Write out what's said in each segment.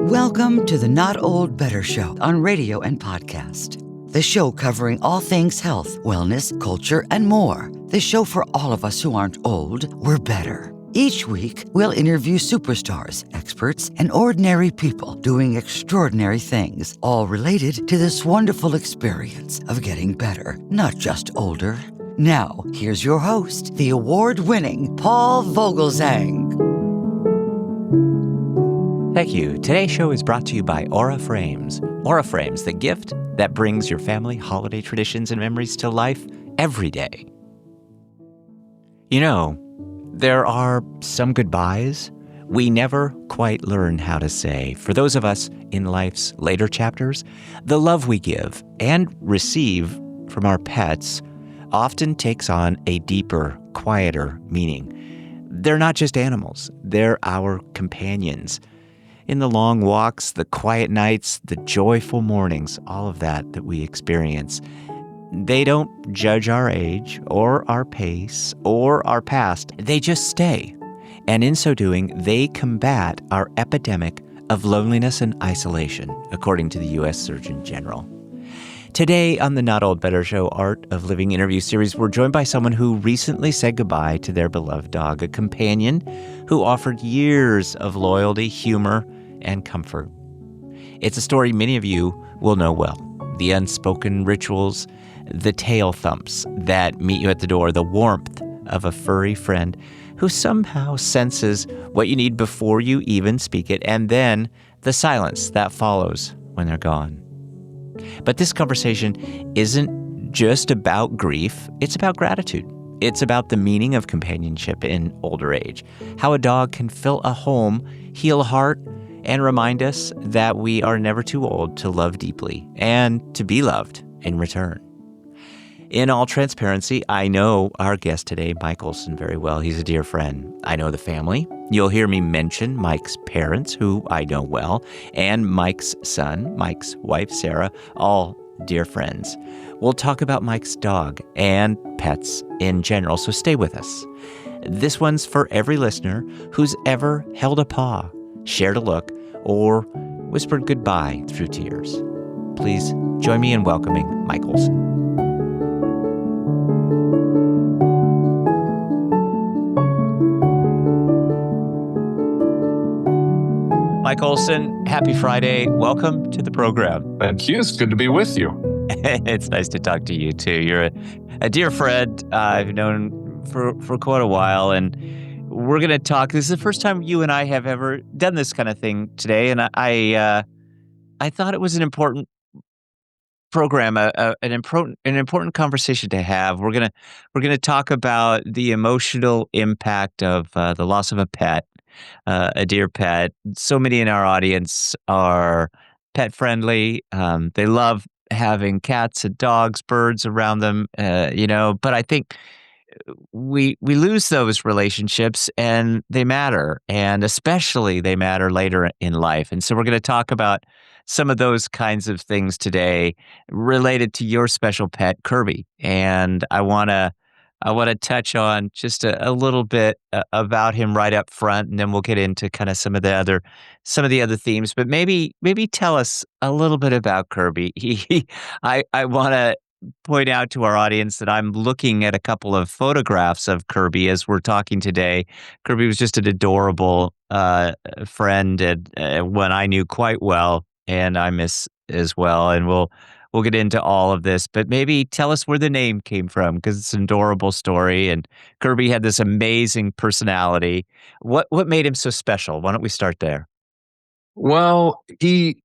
Welcome to the Not Old Better Show on radio and podcast. The show covering all things health, wellness, culture, and more. The show for all of us who aren't old, we're better. Each week, we'll interview superstars, experts, and ordinary people doing extraordinary things, all related to this wonderful experience of getting better, not just older. Now, here's your host, the award-winning Paul Vogelzang. Thank you. Today's show is brought to you by Aura Frames. Aura Frames, the gift that brings your family holiday traditions and memories to life every day. You know, there are some goodbyes we never quite learn how to say. For those of us in life's later chapters, the love we give and receive from our pets often takes on a deeper, quieter meaning. They're not just animals, they're our companions. In the long walks, the quiet nights, the joyful mornings, all of that we experience. They don't judge our age or our pace or our past. They just stay. And in so doing, they combat our epidemic of loneliness and isolation, according to the U.S. Surgeon General. Today on the Not Old Better Show Art of Living interview series, we're joined by someone who recently said goodbye to their beloved dog, a companion who offered years of loyalty, humor, and comfort. It's a story many of you will know well. The unspoken rituals, the tail thumps that meet you at the door, the warmth of a furry friend who somehow senses what you need before you even speak it, and then the silence that follows when they're gone. But this conversation isn't just about grief, it's about gratitude. It's about the meaning of companionship in older age, how a dog can fill a home, heal a heart, and remind us that we are never too old to love deeply and to be loved in return. In all transparency, I know our guest today, Mike Olson, very well. He's a dear friend. I know the family. You'll hear me mention Mike's parents, who I know well, and Mike's son, Mike's wife, Sarah, all dear friends. We'll talk about Mike's dog and pets in general, so stay with us. This one's for every listener who's ever held a paw, shared a look, or whispered goodbye through tears. Please join me in welcoming Mike Olson. Mike Olson, happy Friday. Welcome to the program. Thank you. It's good to be with you. It's nice to talk to you, too. You're a dear friend I've known for quite a while, and we're going to talk. This is the first time you and I have ever done this kind of thing today, and I thought it was an important program, an important conversation to have. We're gonna talk about the emotional impact of the loss of a pet, a dear pet. So many in our audience are pet friendly. They love having cats and dogs, birds around them. But I think we lose those relationships, and they matter, and especially they matter later in life. And so we're going to talk about some of those kinds of things today related to your special pet, Kirby. And I want to touch on just a little bit about him right up front, and then we'll get into kind of some of the other themes. But maybe tell us a little bit about Kirby. I want to point out to our audience that I'm looking at a couple of photographs of Kirby as we're talking today. Kirby was just an adorable friend and one I knew quite well, and I miss as well. And we'll get into all of this, but maybe tell us where the name came from, because it's an adorable story. And Kirby had this amazing personality. What made him so special? Why don't we start there? Well, he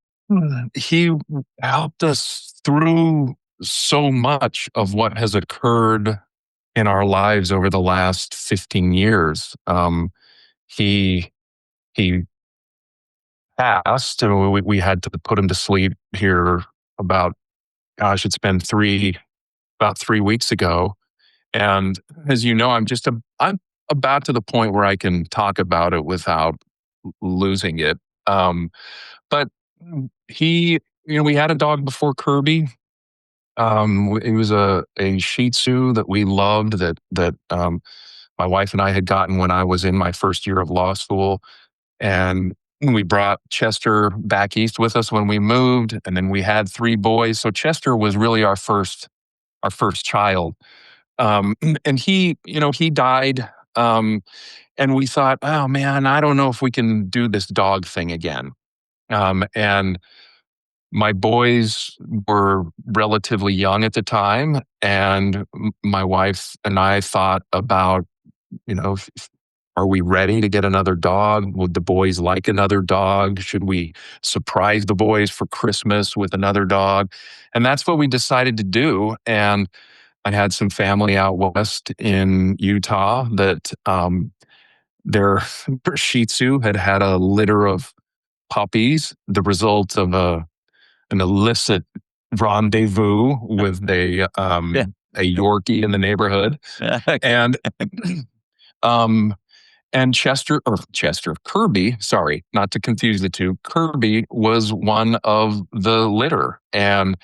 helped us through so much of what has occurred in our lives over the last 15 years. He passed, and we had to put him to sleep here about, it's been about 3 weeks ago. And as you know, I'm about to the point where I can talk about it without losing it. But we had a dog before Kirby. It was a Shih Tzu that we loved that my wife and I had gotten when I was in my first year of law school. And we brought Chester back east with us when we moved, and then we had 3 boys. So Chester was really our first child. Um, and he died. And we thought, oh man, I don't know if we can do this dog thing again. And my boys were relatively young at the time, and my wife and I thought about, you know, are we ready to get another dog? Would the boys like another dog? Should we surprise the boys for Christmas with another dog? And that's what we decided to do. And I had some family out west in Utah that their Shih Tzu had had a litter of puppies, the result of an illicit rendezvous with Yeah. a Yorkie in the neighborhood, and um, and Chester Kirby, sorry, not to confuse the two. Kirby was one of the litter, and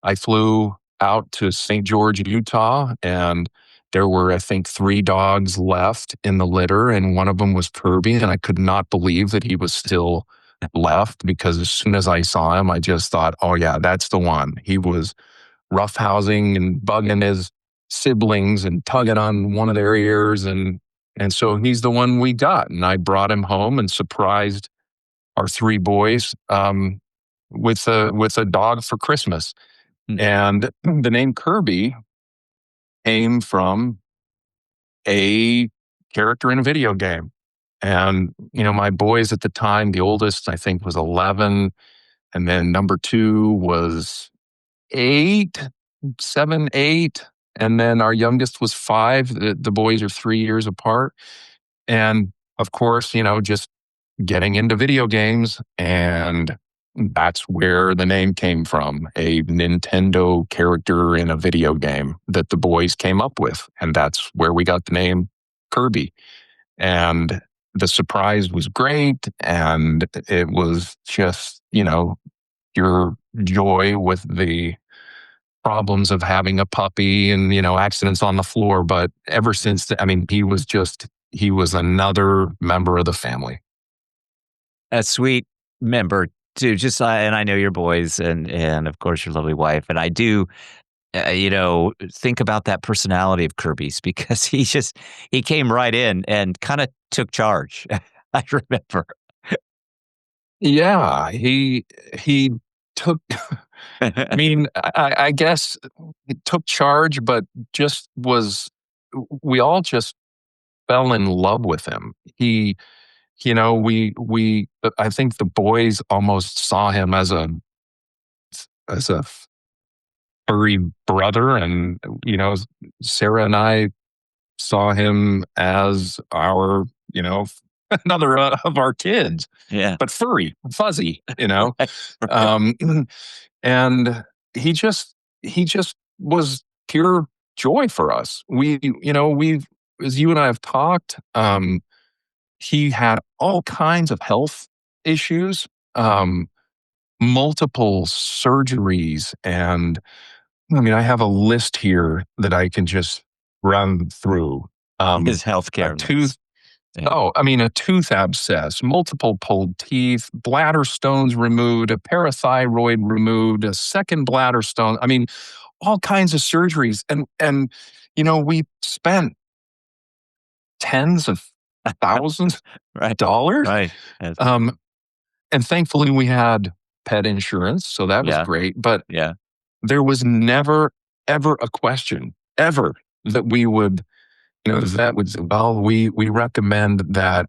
I flew out to St. George, Utah, and there were, I think, 3 dogs left in the litter, and one of them was Kirby, and I could not believe that he was still left because as soon as I saw him, I just thought, oh yeah, that's the one. He was roughhousing and bugging his siblings and tugging on one of their ears, and so he's the one we got, and I brought him home and surprised our 3 boys with a dog for Christmas. Mm. And the name Kirby came from a character in a video game. And, my boys at the time, the oldest, I think, was 11. And then number 2 was 8, 7, 8. And then our youngest was 5. The boys are 3 years apart. And of course, just getting into video games. And that's where the name came from, a Nintendo character in a video game that the boys came up with. And that's where we got the name Kirby. And the surprise was great. And it was just, your joy with the problems of having a puppy and, accidents on the floor. But ever since, he was another member of the family. A sweet member too. Just and I know your boys and of course your lovely wife, and I do, think about that personality of Kirby's because he came right in and kind of took charge. I remember. Yeah, he took. I mean, I guess he took charge, but just was. We all just fell in love with him. We. I think the boys almost saw him as a furry brother, and Sarah and I saw him as our, another of our kids, Yeah. but furry, fuzzy, Right. um, and he just was pure joy for us. We've, as you and I have talked, he had all kinds of health issues, um, multiple surgeries, and I have a list here that I can just run through. His A healthcare tooth, list. Yeah. a tooth abscess, multiple pulled teeth, bladder stones removed, a parathyroid removed, a second bladder stone. All kinds of surgeries, and we spent tens of thousands of Right. dollars. Right. Yes. Um, and thankfully, we had pet insurance, so that was Yeah. great. But Yeah. there was never, ever a question, ever, that we would, the vet would say, well, we recommend that,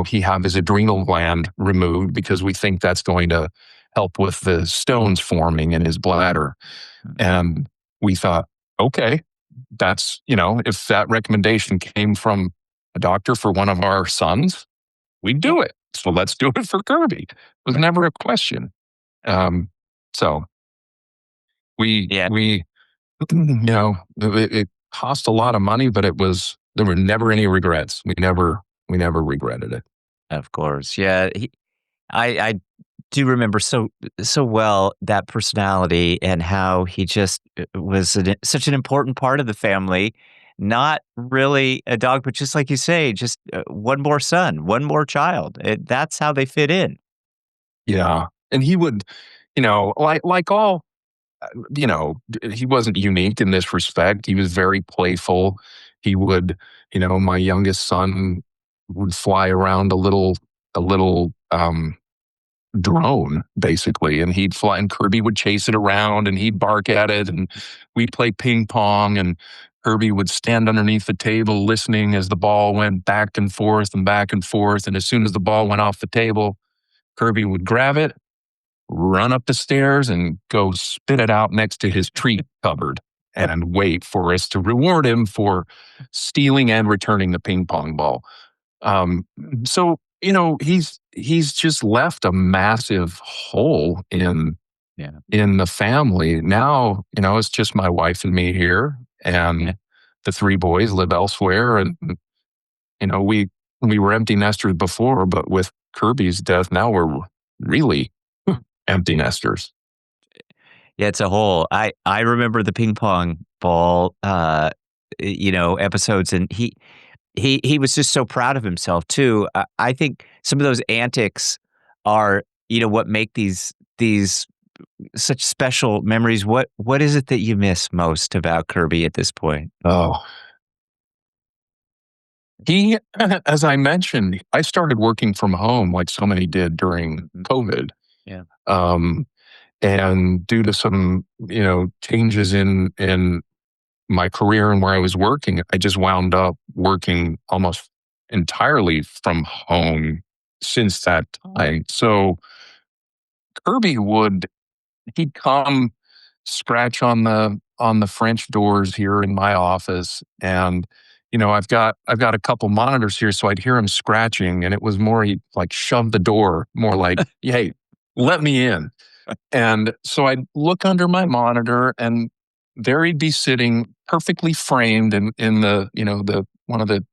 he have his adrenal gland removed because we think that's going to help with the stones forming in his bladder. And we thought, okay, that's, if that recommendation came from a doctor for one of our sons, we'd do it. So let's do it for Kirby. It was never a question. So Yeah. we it cost a lot of money, but there were never any regrets. We never regretted it. Of course. Yeah. I do remember so well that personality and how he just was such an important part of the family. not really a dog, but just like you say, just one more son, one more child. That's how they fit in. Yeah. And he would, like all, he wasn't unique in this respect. He was very playful. He would, my youngest son would fly around a little drone basically, and he'd fly, and Kirby would chase it around, and he'd bark at it, and we'd play ping pong, and Kirby would stand underneath the table listening as the ball went back and forth and back and forth. And as soon as the ball went off the table, Kirby would grab it, run up the stairs, and go spit it out next to his treat cupboard and wait for us to reward him for stealing and returning the ping pong ball. Um, so he's just left a massive hole Yeah. in the family. Now, it's just my wife and me here, and the three boys live elsewhere. And we were empty nesters before, but with Kirby's death, now we're really empty nesters. Yeah, it's a whole. I remember the ping pong ball, episodes, and he was just so proud of himself too. I think some of those antics are, what make these such special memories. What is it that you miss most about Kirby at this point? Oh, as I mentioned, I started working from home like so many did during COVID. Yeah. Um, and due to some, changes in my career and where I was working, I just wound up working almost entirely from home since that time. So Kirby he'd come scratch on the French doors here in my office, and I've got a couple monitors here, so I'd hear him scratching, and it was more he like shoved the door, more like, "Hey, let me in." And so I'd look under my monitor, and there he'd be sitting perfectly framed in the one of the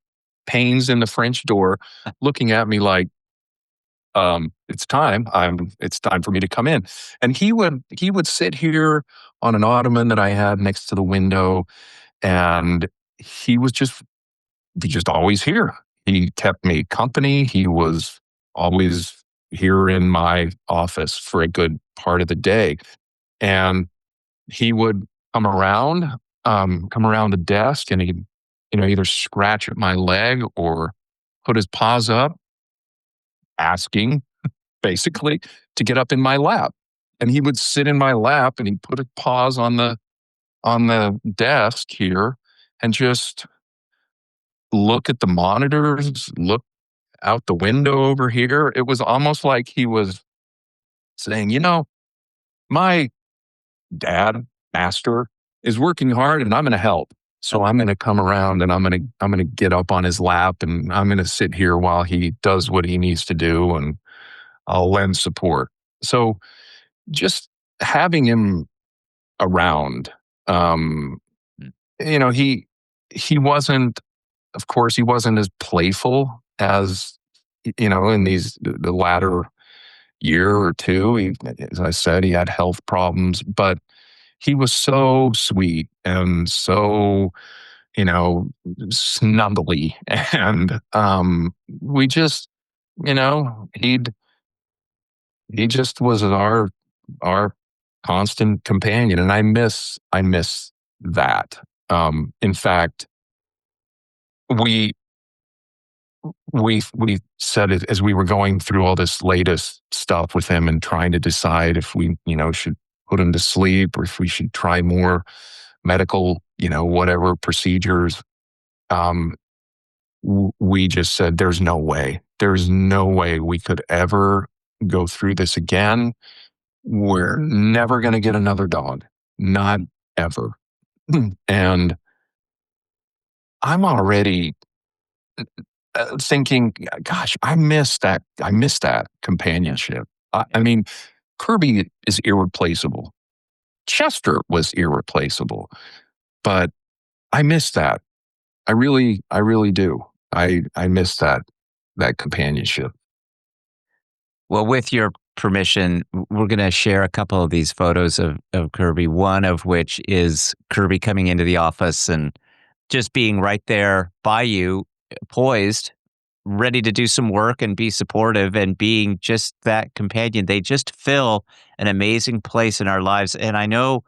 panes in the French door, looking at me like, it's time for me to come in. And he would sit here on an ottoman that I had next to the window, and he was just always here. He kept me company. He was always here in my office for a good part of the day. And he would come around the desk, and he'd, either scratch at my leg or put his paws up, asking basically to get up in my lap. And he would sit in my lap, and he'd put his paws on the desk here, and just look at the monitors, look out the window over here. It was almost like he was saying, my dad, master, is working hard, and I'm going to help. So I'm going to come around, and I'm going to get up on his lap, and I'm going to sit here while he does what he needs to do, and I'll lend support. So just having him around, um, Mm. he wasn't, of course, he wasn't as playful as, in the latter year or two. As I said, he had health problems, but he was so sweet and so, you know, snuggly. And we just, you know, he just was our constant companion. And I miss that. In fact, we we said it as we were going through all this latest stuff with him and trying to decide if we, should put him to sleep or if we should try more medical, whatever procedures. Um, we just said, there's no way. There's no way we could ever go through this again. We're never going to get another dog. Not ever. And I'm already thinking, gosh, I miss that. I miss that companionship. I mean, Kirby is irreplaceable. Chester was irreplaceable, but I miss that. I really do. I miss that companionship. Well, with your permission, we're going to share a couple of these photos of Kirby, one of which is Kirby coming into the office and just being right there by you, poised, ready to do some work and be supportive and being just that companion. They just fill an amazing place in our lives. And I know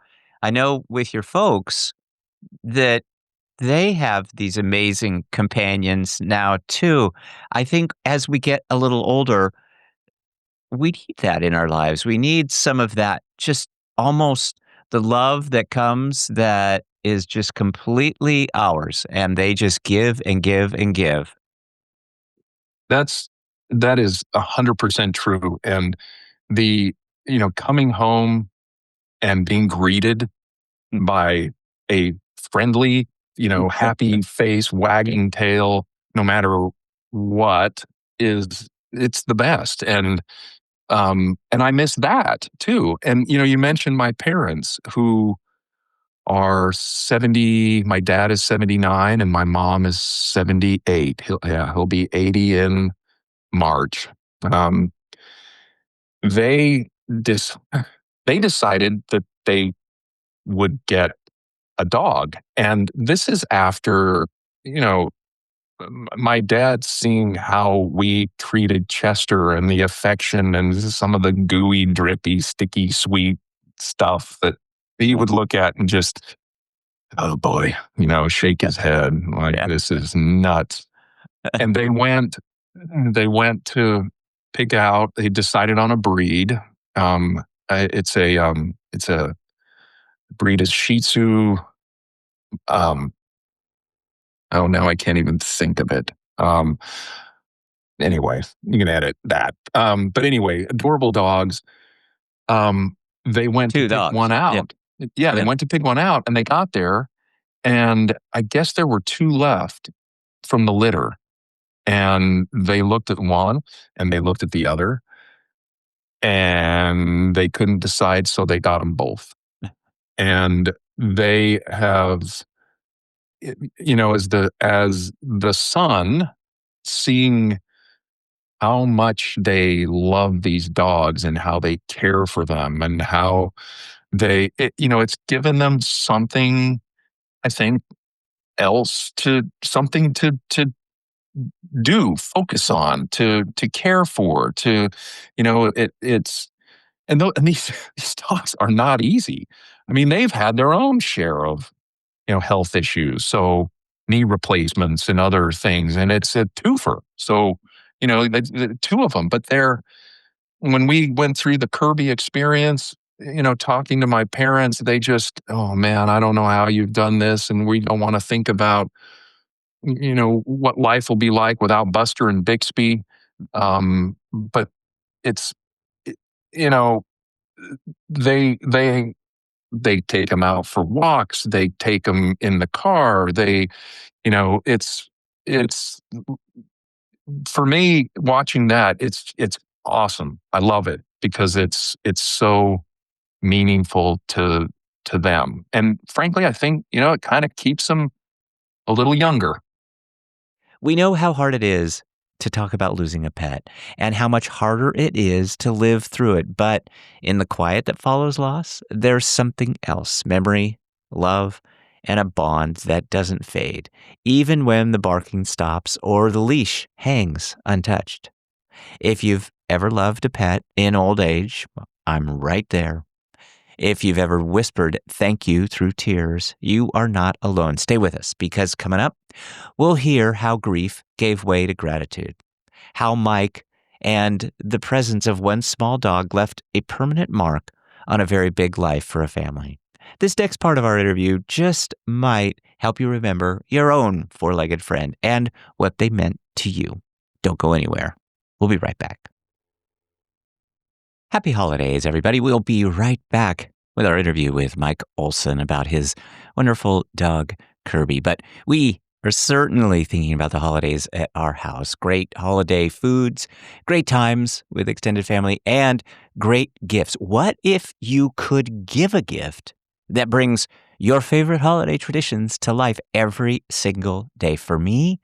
with your folks that they have these amazing companions now too. I think as we get a little older, we need that in our lives. We need some of that, just almost the love that comes that is just completely ours, and they just give and give and give. That's that is 100% true. And the coming home and being greeted by a friendly, happy face, wagging tail, no matter what, it's the best. And I miss that too. And you mentioned my parents who are 70. My dad is 79 and my mom is 78. He'll be 80 in March. Um, they dis- they decided that they would get a dog. And this is after, you know, my dad seeing how we treated Chester and the affection and some of the gooey, drippy, sticky, sweet stuff that he would look at and just, oh boy, shake his head like Yeah. this is nuts. And they went to pick out, they decided on a breed. It's a breed is Shih Tzu. Um, oh, now I can't even think of it. Anyway, you can edit that. But anyway, adorable dogs. They went to Two pick dogs. one Yeah. out. Yeah, they Yeah. went to pick one out and they got there. And I guess there were two left from the litter. And they looked at one and they looked at the other and they couldn't decide. So they got them both. And they have, as the son, seeing how much they love these dogs and how they care for them and how it's given them something, I think, else to something to do, focus on, to care for, it's and these these dogs are not easy. I mean, they've had their own share of health issues, so knee replacements and other things, and it's a twofer. So the two of them, but they're when we went through the Kirby experience, talking to my parents, they just, oh man, I don't know how you've done this, and we don't want to think about what life will be like without Buster and Bixby. But it's it- you know they take them out for walks, they take them in the car, it's for me watching that, it's awesome. I love it because it's so meaningful to them, and frankly I think it kind of keeps them a little younger. We know how hard it is to talk about losing a pet and how much harder it is to live through it. But in the quiet that follows loss, there's something else: memory, love, and a bond that doesn't fade, even when the barking stops or the leash hangs untouched. If you've ever loved a pet in old age, I'm right there. If you've ever whispered thank you through tears, you are not alone. Stay with us because coming up, we'll hear how grief gave way to gratitude, how Mike and the presence of one small dog left a permanent mark on a very big life for a family. This next part of our interview just might help you remember your own four-legged friend and what they meant to you. Don't go anywhere. We'll be right back. Happy holidays, everybody. We'll be right back with our interview with Mike Olson about his wonderful dog, Kirby. But we are certainly thinking about the holidays at our house. Great holiday foods, great times with extended family, and great gifts. What if you could give a gift that brings your favorite holiday traditions to life every single day? For me,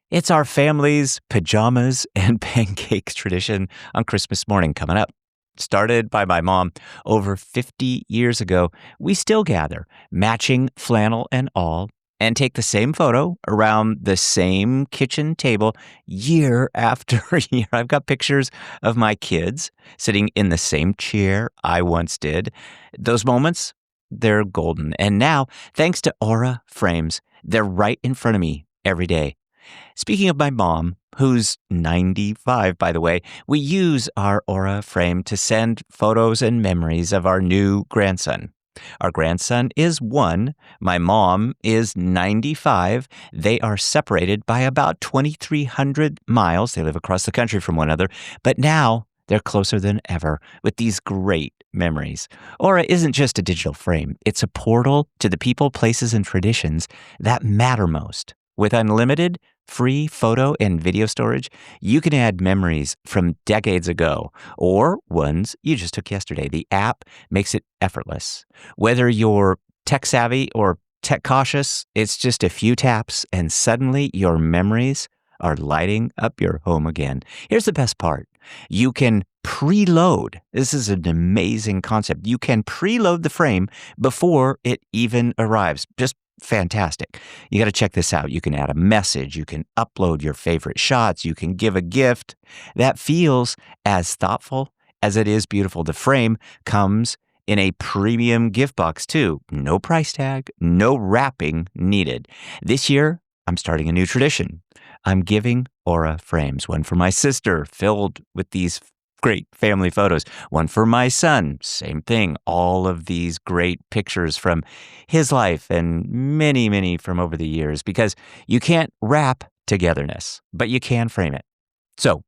it's our family's pajamas and pancakes tradition on Christmas morning coming up. Started by my mom over 50 years ago, we still gather, matching flannel and all, and take the same photo around the same kitchen table year after year. I've got pictures of my kids sitting in the same chair I once did. Those moments, they're golden. And now, thanks to Aura frames, they're right in front of me every day. Speaking of my mom, who's 95, by the way, we use our Aura frame to send photos and memories of our new grandson. Our grandson is 1. My mom is 95. They are separated by about 2,300 miles. They live across the country from one another, but now they're closer than ever with these great memories. Aura isn't just a digital frame. It's a portal to the people, places, and traditions that matter most. With unlimited free photo and video storage, you can add memories from decades ago or ones you just took yesterday. The app makes it effortless. Whether you're tech savvy or tech cautious, it's just a few taps and suddenly your memories are lighting up your home again. Here's the best part. You can preload. This is an amazing concept. You can preload the frame before it even arrives. Just fantastic. You got to check this out. You can add a message. You can upload your favorite shots. You can give a gift that feels as thoughtful as it is beautiful. The frame comes in a premium gift box too. No price tag, no wrapping needed. This year, I'm starting a new tradition. I'm giving Aura frames, one for my sister, filled with these great family photos, one for my son, same thing, all of these great pictures from his life and many, many from over the years, because you can't wrap togetherness, but you can frame it. So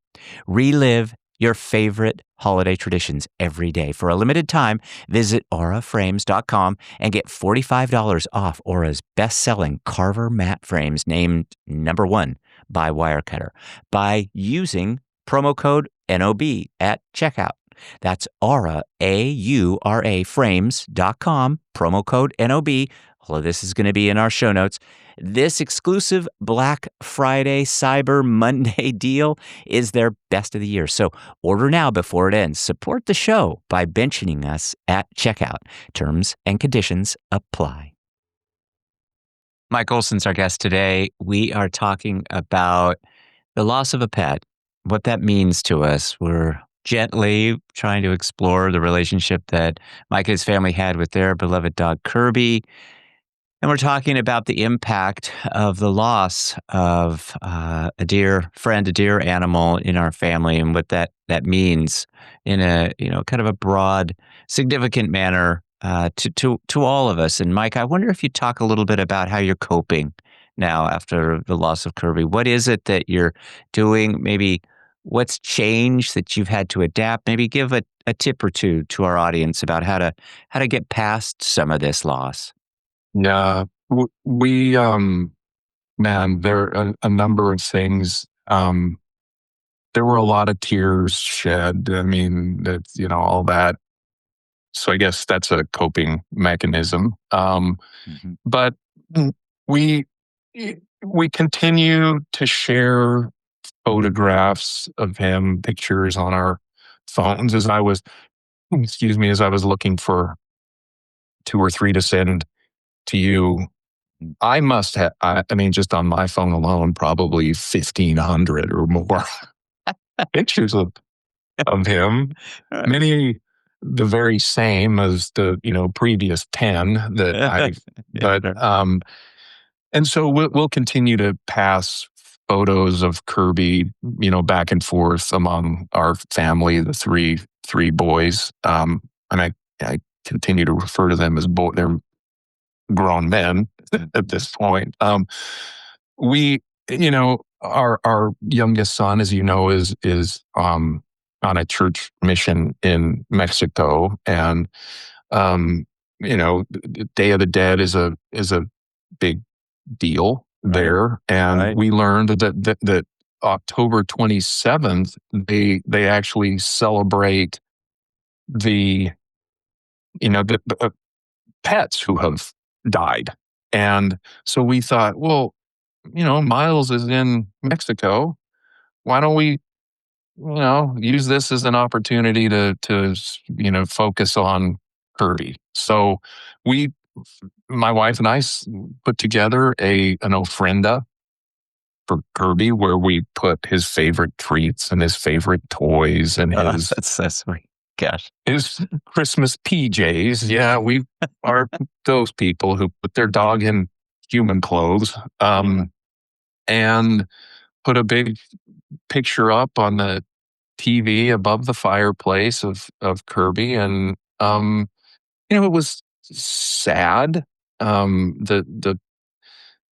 relive your favorite holiday traditions every day. For a limited time, visit auraframes.com and get $45 off Aura's best-selling Carver matte frames named number 1 by Wirecutter by using promo code NOB at checkout. That's Aura, A-U-R-A, frames.com, promo code NOB. All of this is going to be in our show notes. This exclusive Black Friday Cyber Monday deal is their best of the year. So order now before it ends. Support the show by mentioning us at checkout. Terms and conditions apply. Mike Olson's our guest today. We are talking about the loss of a pet, what that means to us. We're gently trying to explore the relationship that Mike and his family had with their beloved dog, Kirby. And we're talking about the impact of the loss of a dear friend, a dear animal in our family, and what that means in a kind of a broad, significant manner to all of us. And Mike, I wonder if you'd talk a little bit about how you're coping now after the loss of Kirby. What is it that you're doing? Maybe what's changed that you've had to adapt? Maybe give a tip or two to our audience about how to get past some of this loss. Yeah, we man, there are a number of things. There were a lot of tears shed. I mean, that's all that. So I guess that's a coping mechanism. But we we continue to share photographs of him, pictures on our phones. As I was looking for 2 or 3 to send to you, I must have, I mean, just on my phone alone, probably 1,500 or more pictures of him. Many the very same as the previous 10 that and so we'll continue to pass photos of Kirby, back and forth among our family, the three boys. And I continue to refer to them as they're grown men at this point. We, our youngest son, as you know, is on a church mission in Mexico, and the Day of the Dead is a big deal there, and Right. we learned that October 27th they actually celebrate the the pets who have died. And so we thought, well, Miles is in Mexico. Why don't we, use this as an opportunity to focus on Kirby? So we my wife and I put together an ofrenda for Kirby where we put his favorite treats and his favorite toys and That's so sweet. Gosh. his Christmas PJs. Yeah, we are those people who put their dog in human clothes, and put a big picture up on the TV above the fireplace of Kirby, and it was sad.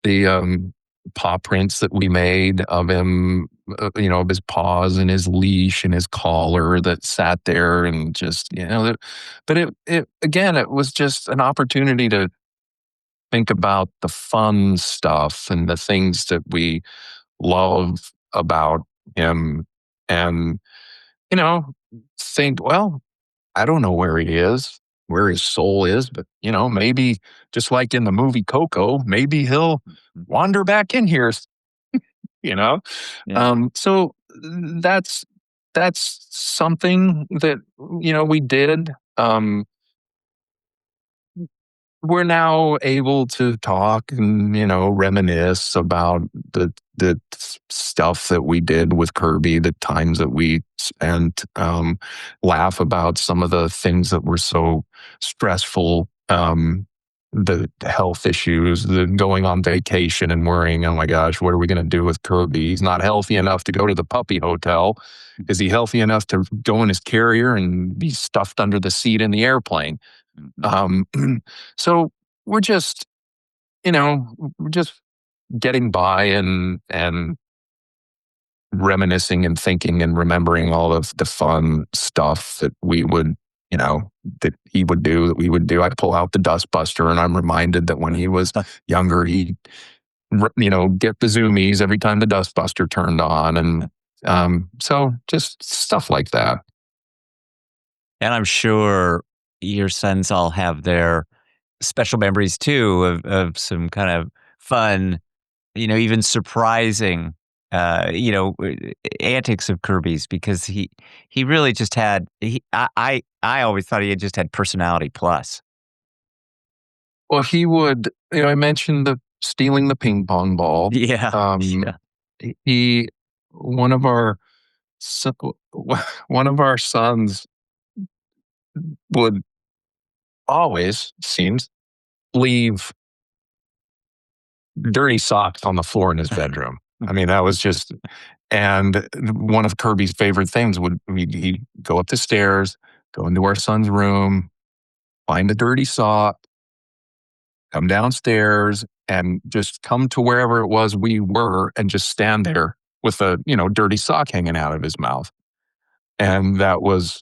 The paw prints that we made of him, of his paws and his leash and his collar that sat there, and just but it again, it was just an opportunity to think about the fun stuff and the things that we love about him, and you know think, well, I don't know where he is, where his soul is, but maybe just like in the movie Coco, maybe he'll wander back in here. You know, Yeah. so that's something that we did. We're now able to talk and reminisce about the stuff that we did with Kirby, the times that we spent, laugh about some of the things that were so stressful, the health issues, the going on vacation and worrying, oh my gosh, what are we going to do with Kirby? He's not healthy enough to go to the puppy hotel. Is he healthy enough to go in his carrier and be stuffed under the seat in the airplane? Um, so we're just, we're just getting by and reminiscing and thinking and remembering all of the fun stuff that we would, that he would do, that we would do. I pull out the dustbuster and I'm reminded that when he was younger, he'd, get the zoomies every time the dustbuster turned on. And so just stuff like that. And I'm sure your sons all have their special memories too of some kind of fun, even surprising, antics of Kirby's, because he really just had I always thought he had just had personality plus. Well, he would, I mentioned the stealing the ping pong ball. Yeah. Um, Yeah. he, one of our, so- one of our sons would always, seems, leave dirty socks on the floor in his bedroom. I mean, that was just, and one of Kirby's favorite things would he'd go up the stairs, go into our son's room, find a dirty sock, come downstairs, and just come to wherever it was we were and just stand there with a, dirty sock hanging out of his mouth. And that was,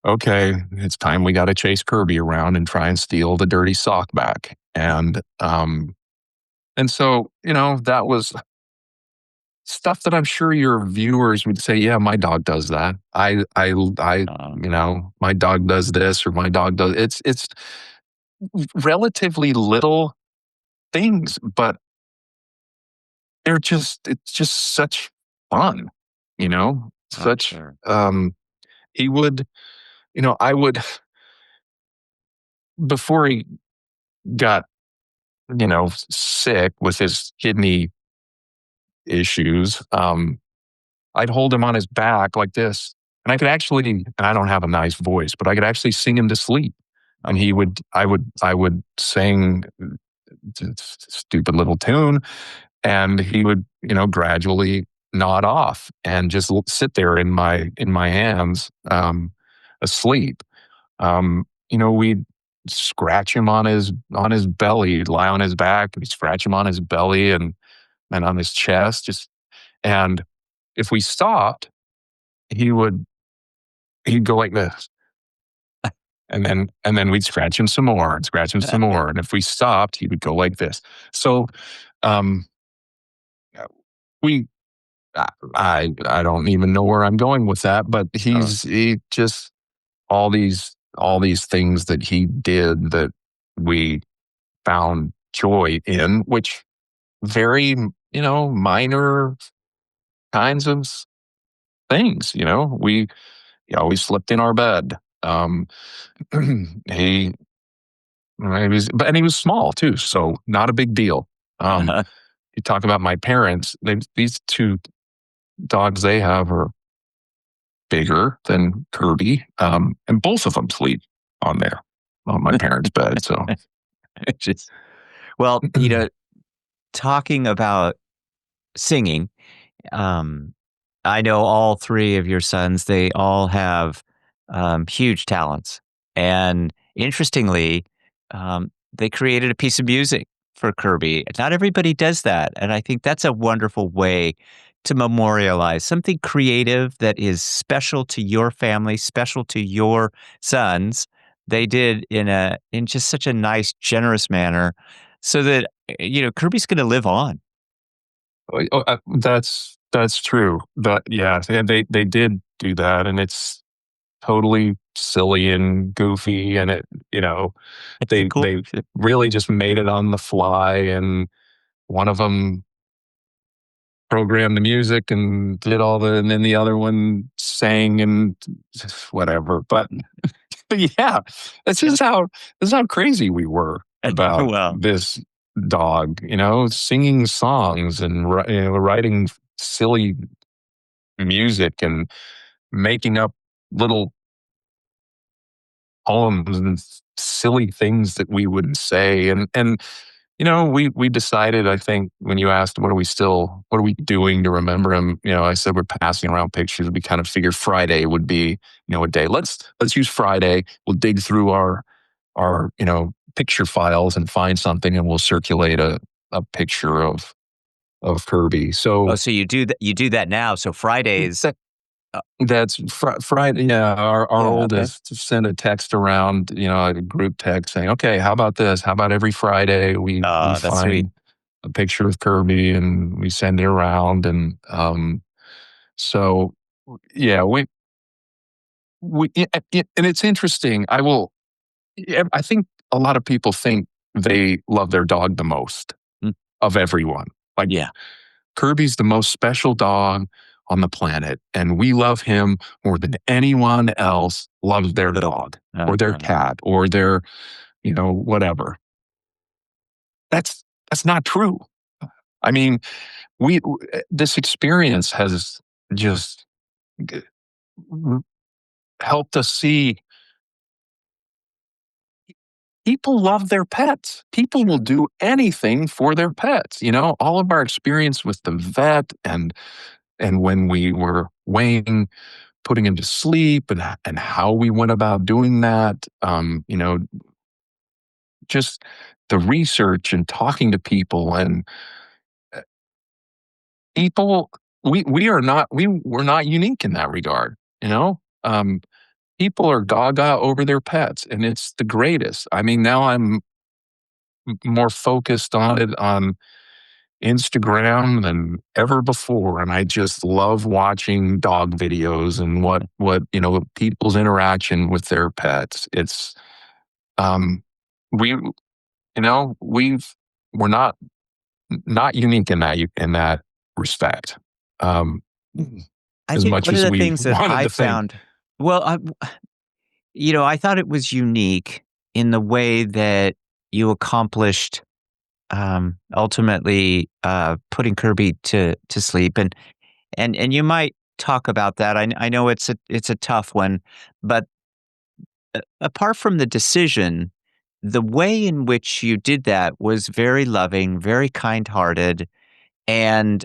okay, it's time we got to chase Kirby around and try and steal the dirty sock back. And so, that was stuff that I'm sure your viewers would say, yeah, my dog does that. My dog does this, or my dog does, it's relatively little things, but it's just such fun, Oh, such, sure. he would, I would, before he got, sick with his kidney issues, I'd hold him on his back like this. And I could actually, and I don't have a nice voice, but I could actually sing him to sleep. And I would sing stupid little tune, and he would, gradually nod off and just sit there in my hands, asleep. We'd scratch him on his belly. He'd lie on his back. We'd scratch him on his belly and on his chest. And if we stopped, he would he'd go like this, and then we'd scratch him some more and scratch him some more. And if we stopped, he would go like this. So, um, we I don't even know where I'm going with that, but he just all these things that he did that we found joy in, which very, minor kinds of things. We always slept in our bed. He And he was small too, so not a big deal. Um, Uh-huh. you talk about my parents, these two dogs they have are bigger than Kirby, and both of them sleep on there, on my parents' bed. So, Just, well, talking about singing, um, I know all three of your sons, they all have huge talents. And interestingly, they created a piece of music for Kirby. Not everybody does that. And I think that's a wonderful way to memorialize something creative that is special to your family, special to your sons. They did in just such a nice, generous manner so that, Kirby's going to live on. that's true. But yeah, they did do that, and it's totally silly and goofy, and It's a cool. they really just made it on the fly, and one of them programmed the music and did and then the other one sang and whatever. But yeah, this is how crazy we were about Well, this dog, singing songs and writing silly music and making up little poems and silly things that we would say. And we decided, I think, when you asked what are we doing to remember him, I said we're passing around pictures. We kind of figured Friday would be, a day. Let's use Friday. We'll dig through our picture files and find something, and we'll circulate a picture of Kirby. oh, So so you do that now. So Fridays. that's Friday. Yeah, our Yeah, okay. oldest sent a text around, a group text saying, "Okay, how about this? How about every Friday we That's sweet. find a picture of Kirby and we send it around." And so yeah, and it's interesting. I think a lot of people think they love their dog the most Mm, of everyone. Like, yeah. Kirby's the most special dog on the planet, and we love him more than anyone else loves their dog or their Uh-huh. cat or their, whatever. That's not true. I mean, this experience has just g- helped us see people love their pets. People will do anything for their pets. All of our experience with the vet and when we were weighing putting him to sleep and how we went about doing that. Just the research and talking to people and uh, people. We're not unique in that regard. People are gaga over their pets, and it's the greatest. I mean, now I'm more focused on it on Instagram than ever before, and I just love watching dog videos and what people's interaction with their pets. It's um we we're not unique in that respect. Um I as think much one of as the we things that wanted I to think. found, well, I thought it was unique in the way that you accomplished ultimately putting Kirby to sleep, and you might talk about that. I know it's a tough one, but apart from the decision, the way in which you did that was very loving, very kind-hearted, and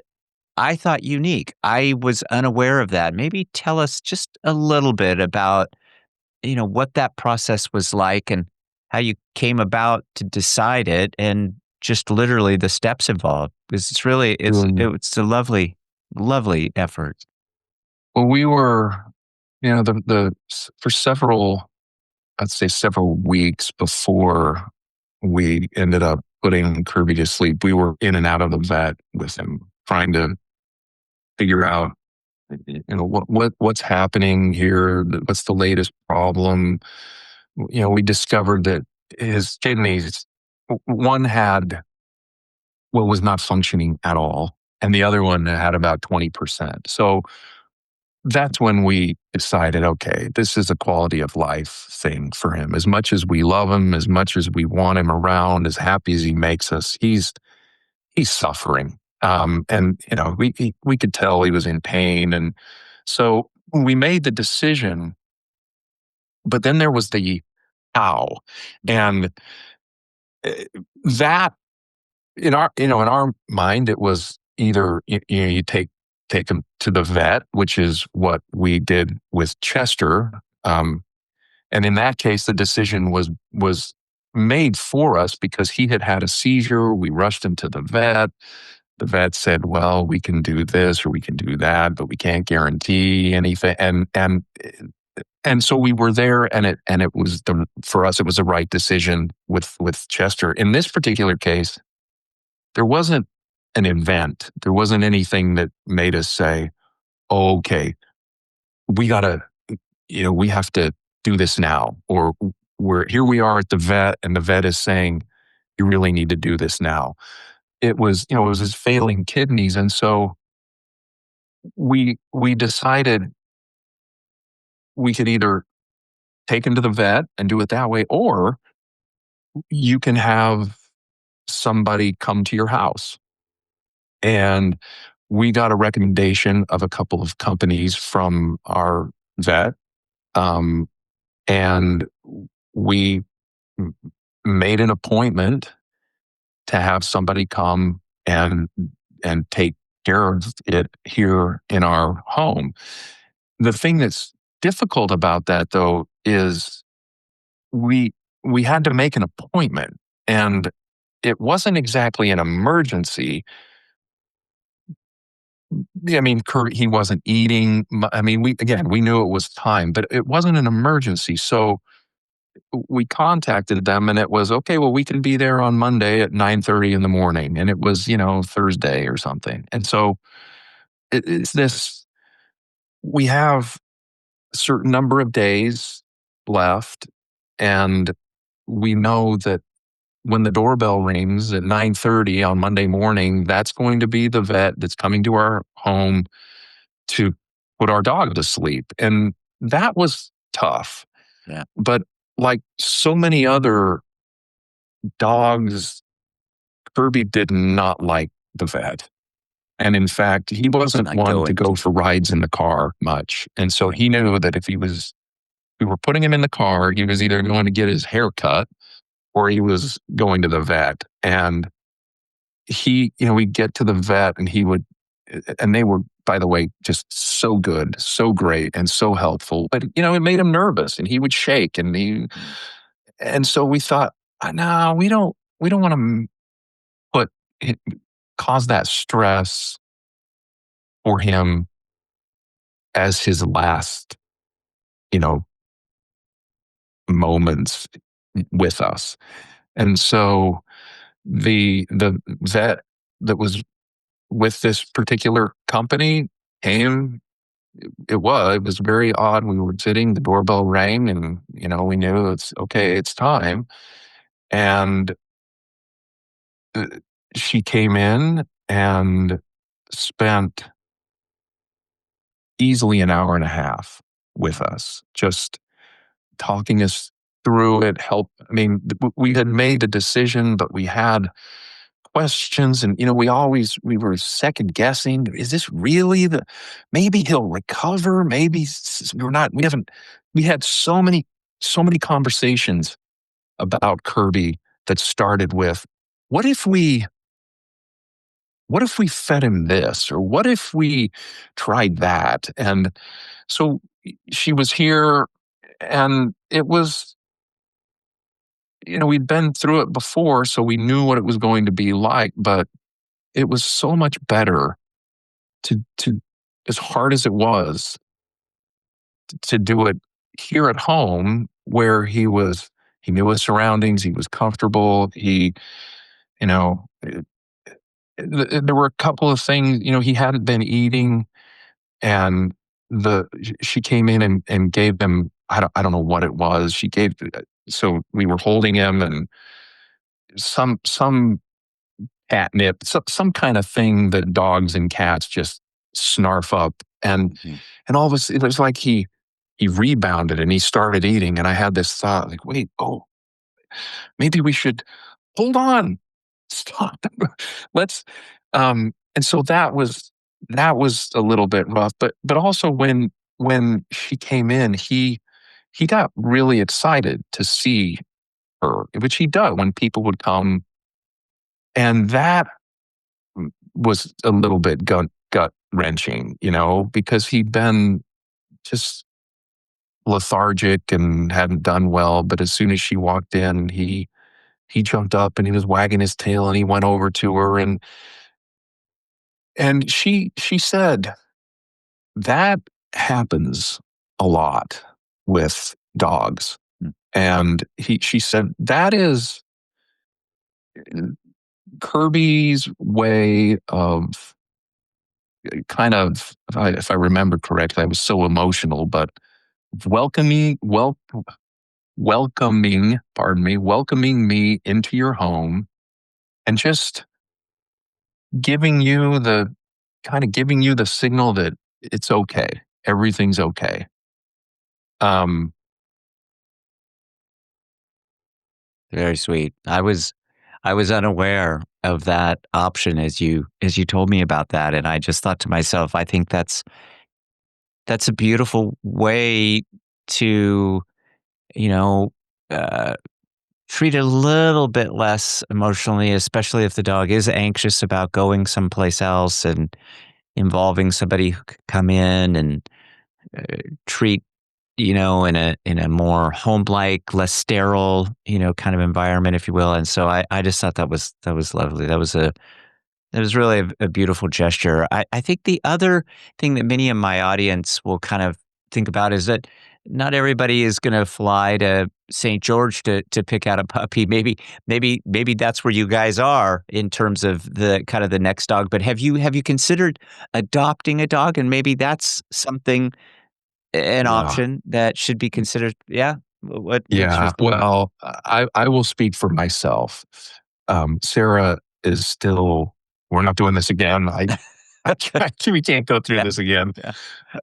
I thought unique. I was unaware of that. Maybe tell us just a little bit about, what that process was like and how you came about to decide it and just literally the steps involved. Because um, it's a lovely, lovely effort. well, we were, for several, I'd say several weeks before we ended up putting Kirby to sleep, we were in and out of the vet with him, trying to figure out, what's happening here, what's the latest problem. We discovered that his kidneys, one had was not functioning at all, and the other one had about 20%. So that's when we decided, okay, this is a quality of life thing for him. As much as we love him, as much as we want him around, as happy as he makes us, he's suffering. And we could tell he was in pain, and so we made the decision. But then there was the how, and uh, that in our mind, it was either you take him to the vet, which is what we did with Chester. Um, and in that case, the decision was made for us because he had had a seizure. We rushed him to the vet. The vet said, "Well, we can do this or we can do that, but we can't guarantee anything." And so we were there, and it was for us, it was the right decision with Chester. In this particular case, there wasn't an event. There wasn't anything that made us say, "Oh, okay, we gotta, we have to do this now," or we are at the vet, and the vet is saying, "You really need to do this now." It was his failing kidneys, and so we decided we could either take him to the vet and do it that way, or you can have somebody come to your house. And we got a recommendation of a couple of companies from our vet. Um, and we m- made an appointment to have somebody come and take care of it here in our home. The thing that's difficult about that, though, is we we had to make an appointment, and it wasn't exactly an emergency. I mean, he wasn't eating. I mean, we knew it was time, but it wasn't an emergency. So we contacted them, and it was okay. Well, we can be there on Monday at 9:30 in the morning, and it was Thursday or something. And so it's this. We have a certain number of days left, and we know that when the doorbell rings at 9:30 on Monday morning, that's going to be the vet that's coming to our home to put our dog to sleep. And that was tough. Yeah. But like so many other dogs, Kirby did not like the vet. And in fact, he wasn't Not one to going go to. for rides in the car much. And so he knew that if we were putting him in the car, he was either going to get his hair cut or he was going to the vet. And we'd get to the vet and and they were, by the way, just so good, so great, and so helpful. But, it made him nervous and he would shake and so we thought, no, we don't want to put, cause that stress for him as his last, you know, moments with us. And so the vet that was with this particular company came. It was very odd. We were sitting, the doorbell rang, and we knew it's okay, it's time. And uh, she came in and spent easily an hour and a half with us, just talking us through it. Help. I mean, we had made a decision, but we had questions, and we were second guessing. Is this really maybe he'll recover? Maybe we're not. We haven't. We had so many conversations about Kirby that started with, what if we fed him this, or what if we tried that? And so she was here, and it was, we'd been through it before, so we knew what it was going to be like, but it was so much better to as hard as it was to do it here at home, where he knew his surroundings, he was comfortable, you know there were a couple of things, he hadn't been eating, and the she came in and gave him, I don't know what it was she gave. So we were holding him, and some catnip, some kind of thing that dogs and cats just snarf up. And Mhm. all of a sudden, it was like he rebounded and he started eating. And I had this thought like, wait, oh, maybe we should hold on, stop. Let's, and so that was a little bit rough, but also when she came in, he got really excited to see her, which he does when people would come. And that was a little bit gut wrenching, because he'd been just lethargic and hadn't done well. But as soon as she walked in, he jumped up and he was wagging his tail and he went over to her, and she said that happens a lot with dogs. Mm. And she said that is Kirby's way of kind of, if I remember correctly, I was so emotional, but welcoming, welcoming me into your home and just giving you the giving you the signal that it's okay, everything's okay. Um, Very sweet. I was unaware of that option as you told me about that, and I just thought to myself, I think that's a beautiful way to, you know, uh, treat it a little bit less emotionally, especially if the dog is anxious about going someplace else and involving somebody who could come in and treat, in a more home-like, less sterile, kind of environment, if you will. And so I just thought that was lovely. That was really a beautiful gesture. I think the other thing that many in my audience will kind of think about is that not everybody is going to fly to St. George to pick out a puppy. Maybe that's where you guys are in terms of the kind of the next dog. But have you considered adopting a dog? And maybe that's something, an yeah, option that should be considered. Yeah. What's your yeah. thought? Well, I will speak for myself. Sarah is still. We're not doing this again. We can't go through Yeah. this again. Yeah.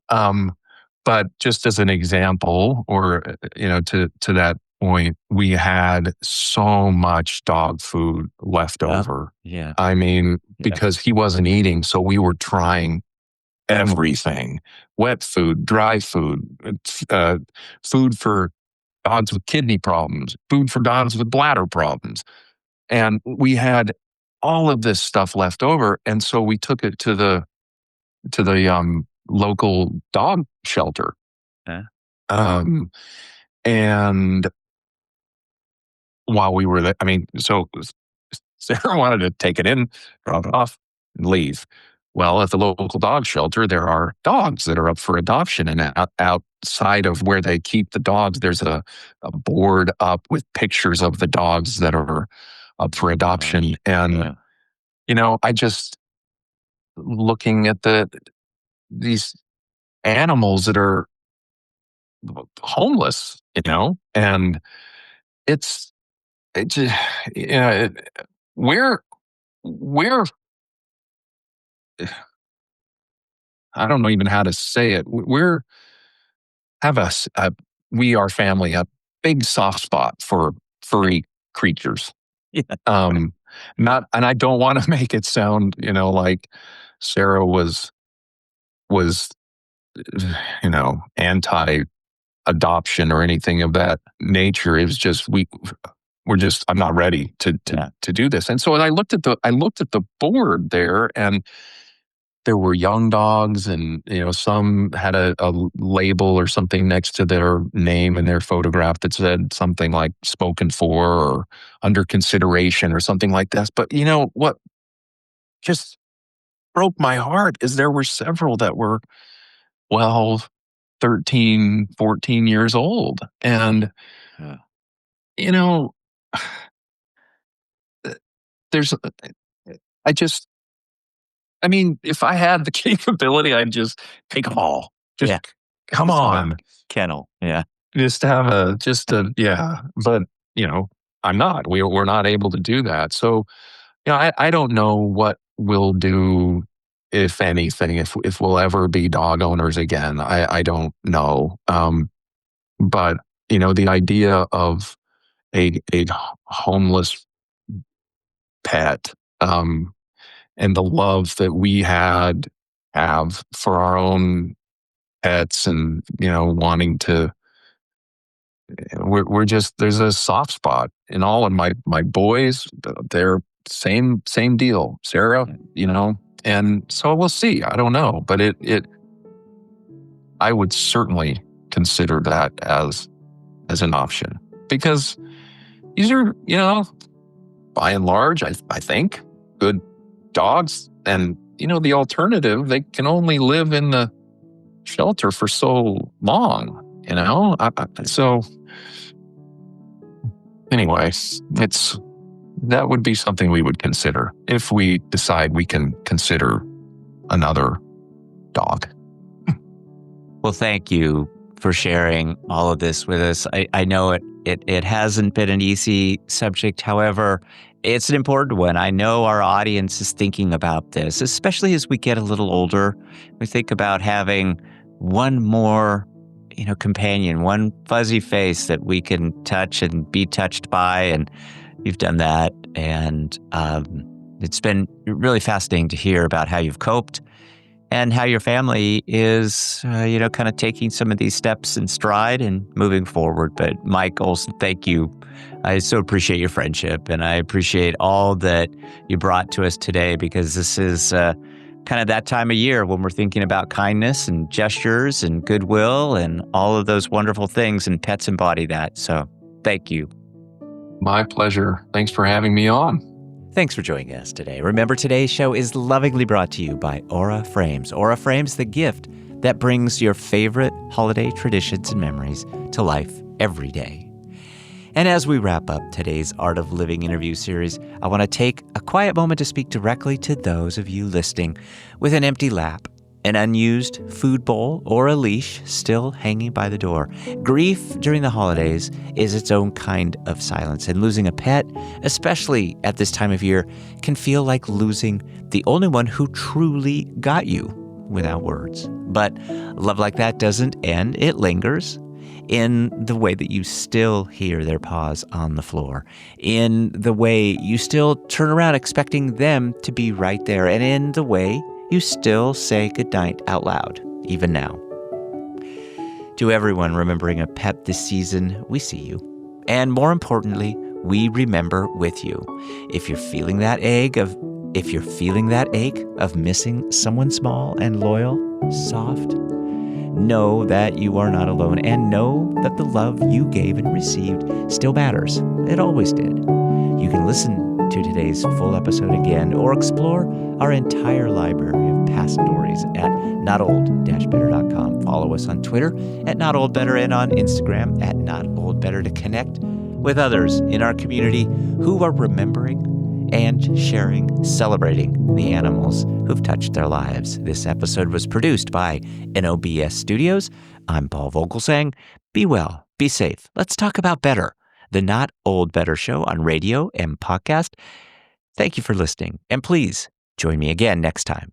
Um, but just as an example, or to that point, we had so much dog food left Yeah. over. Yeah. I mean, Yeah. because he wasn't eating, so we were trying everything: wet food, dry food, uh, food for dogs with kidney problems, food for dogs with bladder problems, and we had all of this stuff left over, and so we took it to the local dog shelter. Yeah. Um, and while we were there, I mean, so Sarah wanted to take it in, drop it off, and leave. Well, at the local dog shelter, there are dogs that are up for adoption. And outside of where they keep the dogs, there's a board up with pictures of the dogs that are up for adoption. Gosh. And, Yeah. I just looking at these animals that are homeless, and it's, it just, we're, we're, I don't know even how to say it. We're have we, our family, a big soft spot for furry creatures. Yeah. Um, not, and I don't want to make it sound, like Sarah was, anti adoption or anything of that nature. It was just we're just, I'm not ready Yeah. to do this. And so I looked at the board there, and there were young dogs, and some had a label or something next to their name and their photograph that said something like spoken for or under consideration or something like that. But what just broke my heart is there were several that were, well, 13, 14 years old. And Yeah. you know there's I just, I mean, if I had the capability, I'd just take them all. Just Yeah. come Just have a on. kennel. Yeah. Just have yeah. But, I'm not. We're not able to do that. So, I don't know what we'll do if anything, if we'll ever be dog owners again. I don't know. But the idea of a homeless pet, and the love that we have for our own pets, and wanting to, we're just, there's a soft spot in all of my boys. They're same deal, Sarah, and so we'll see. I don't know, but I would certainly consider that as an option, because these are, by and large, I think, good dogs. And, the alternative, they can only live in the shelter for so long, so anyway, that would be something we would consider if we decide we can consider another dog. Well, thank you for sharing all of this with us. I know it hasn't been an easy subject. However, it's an important one. I know our audience is thinking about this, especially as we get a little older. We think about having one more, companion, one fuzzy face that we can touch and be touched by. And you've done that. And it's been really fascinating to hear about how you've coped and how your family is, kind of taking some of these steps in stride and moving forward. But Mike Olson, thank you. I so appreciate your friendship, and I appreciate all that you brought to us today, because this is kind of that time of year when we're thinking about kindness and gestures and goodwill and all of those wonderful things, and pets embody that. So thank you. My pleasure. Thanks for having me on. Thanks for joining us today. Remember, today's show is lovingly brought to you by Aura Frames. Aura Frames, the gift that brings your favorite holiday traditions and memories to life every day. And as we wrap up today's Art of Living interview series, I want to take a quiet moment to speak directly to those of you listening with an empty lap, an unused food bowl, or a leash still hanging by the door. Grief during the holidays is its own kind of silence, and losing a pet, especially at this time of year, can feel like losing the only one who truly got you, without words. But love like that doesn't end. It lingers in the way that you still hear their paws on the floor, in the way you still turn around expecting them to be right there, and in the way you still say goodnight out loud, even now. To everyone remembering a pet this season, we see you. And more importantly, we remember with you. If you're feeling that ache of missing someone small and loyal, soft, know that you are not alone, and know that the love you gave and received still matters. It always did. You can listen to today's full episode again, or explore our entire library of past stories at notold-better.com. Follow us on Twitter at notoldbetter, and on Instagram at notoldbetter, to connect with others in our community who are remembering and sharing, celebrating the animals who've touched their lives. This episode was produced by NOBS Studios. I'm Paul Vogelsang. Be well, be safe. Let's talk about better. The Not Old Better Show on radio and podcast. Thank you for listening, and please join me again next time.